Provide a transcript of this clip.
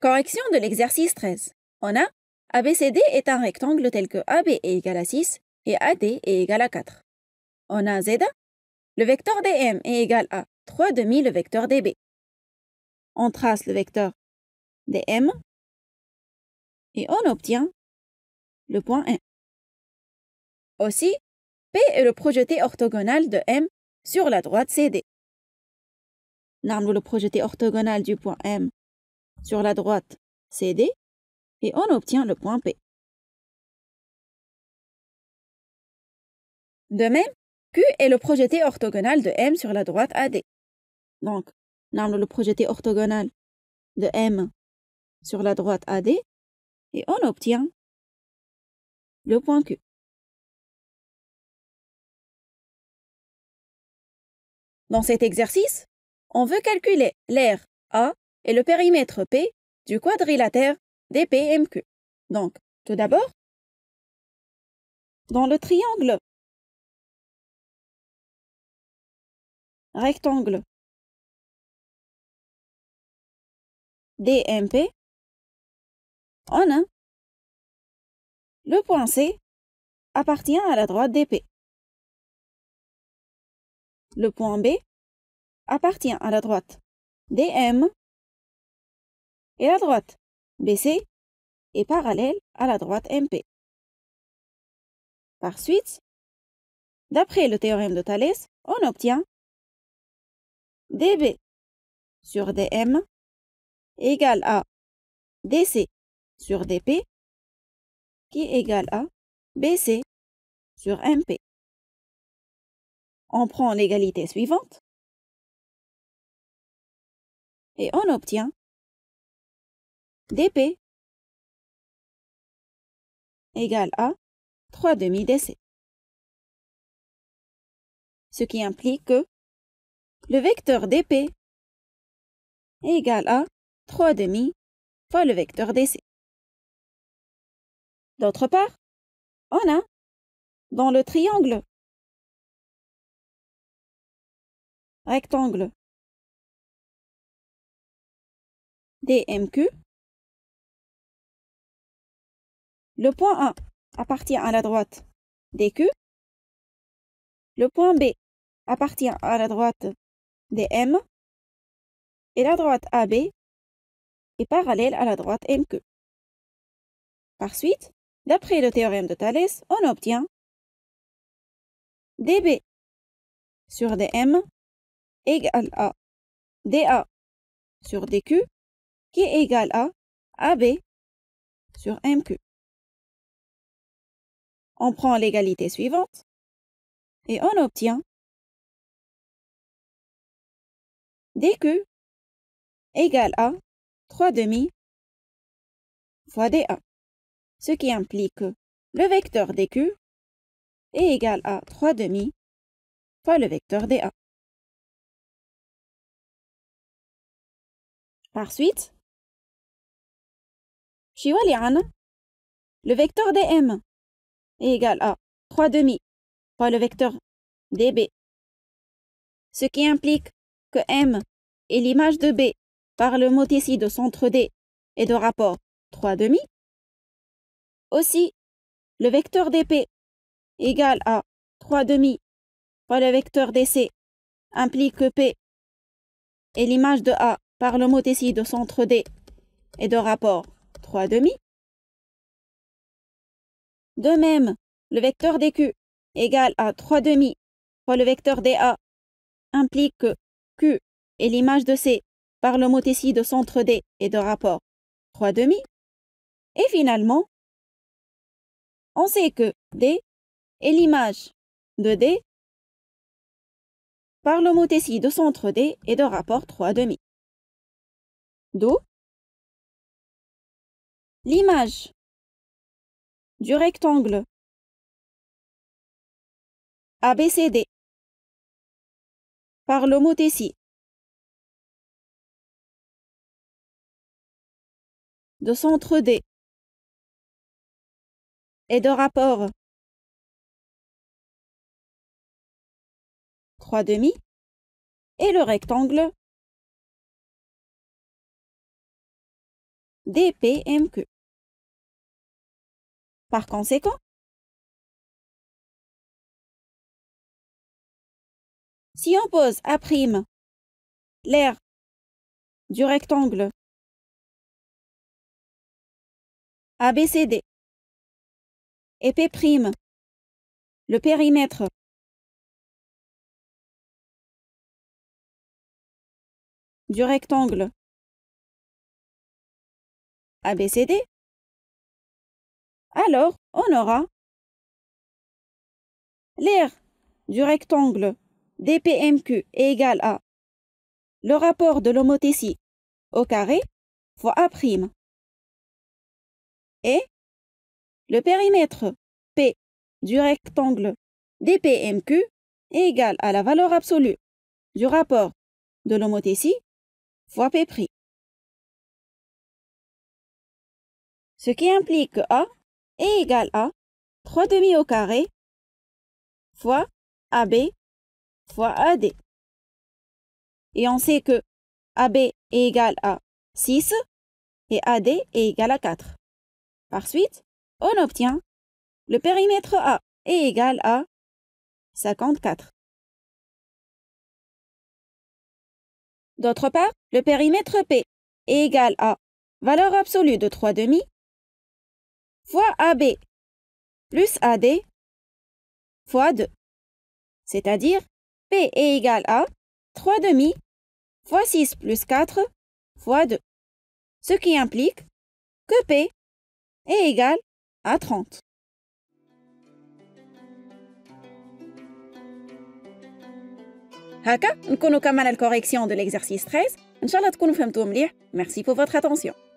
Correction de l'exercice 13. On a ABCD est un rectangle tel que AB est égal à 6 et AD est égal à 4. On a Z, le vecteur DM est égal à 3 demi le vecteur DB. On trace le vecteur DM et on obtient le point 1. Aussi, P est le projeté orthogonal de M sur la droite CD. Nous le projeté orthogonal du point M sur la droite CD et on obtient le point P. De même, Q est le projeté orthogonal de M sur la droite AD. Donc, nous le projeté orthogonal de M sur la droite AD et on obtient le point Q. Dans cet exercice, on veut calculer l'aire A et le périmètre P du quadrilatère DPMQ. Donc, tout d'abord, dans le triangle rectangle DMP, on a le point C appartient à la droite DP. Le point B appartient à la droite DM et la droite BC est parallèle à la droite MP. Par suite, d'après le théorème de Thalès, on obtient DB sur DM égale à DC sur DP qui est égal à BC sur MP. On prend l'égalité suivante et on obtient DP égale à 3 demi DC. Ce qui implique que le vecteur DP est égal à 3 demi fois le vecteur DC. D'autre part, on a dans le triangle rectangle DMQ, le point A appartient à la droite DQ, le point B appartient à la droite DM et la droite AB est parallèle à la droite MQ. Par suite, d'après le théorème de Thalès, on obtient DB sur DM égale à DA sur DQ qui est égal à AB sur MQ. On prend l'égalité suivante et on obtient DQ égale à 3 demi fois DA, ce qui implique que le vecteur DQ est égal à 3 demi fois le vecteur DA. Par suite, le vecteur DM est égal à 3 demi fois le vecteur DB, ce qui implique que M est l'image de B par le mot ici de centre D et de rapport 3 demi. Aussi, le vecteur DP égal à 3 demi fois le vecteur DC implique que P est l'image de A par le mot ici de centre D et de rapport 3 demi. De même, le vecteur DQ égale à 3 demi fois le vecteur DA implique que Q est l'image de C par le mot ici de centre D et de rapport 3 demi. Et finalement, on sait que D est l'image de D par le mot ici de centre D et de rapport 3 demi. D'où l'image du rectangle ABCD par le mot ici de centre D et de rapport 3 demi et le rectangle dPmQ. Par conséquent, si on pose A' l'aire du rectangle ABCD et P', le périmètre du rectangle ABCD, alors on aura l'aire du rectangle dPmQ est égal à le rapport de l'homothétie au carré fois A' et le périmètre P du rectangle dPmQ est égal à la valeur absolue du rapport de l'homothétie fois P'. Ce qui implique que A est égal à 3/2 au carré fois AB fois AD. Et on sait que AB est égal à 6 et AD est égal à 4. Par suite, on obtient le périmètre A est égal à 54. D'autre part, le périmètre P est égal à valeur absolue de 3/2 fois AB plus AD fois 2. C'est-à-dire P est égal à 3/2 fois 6 plus 4 fois 2. Ce qui implique que P est égal à 30. هكا نكونوا كملنا الكوريكسيون de l'exercice 13. إن شاء الله تكونوا فهمتوه مليح. Merci pour votre attention.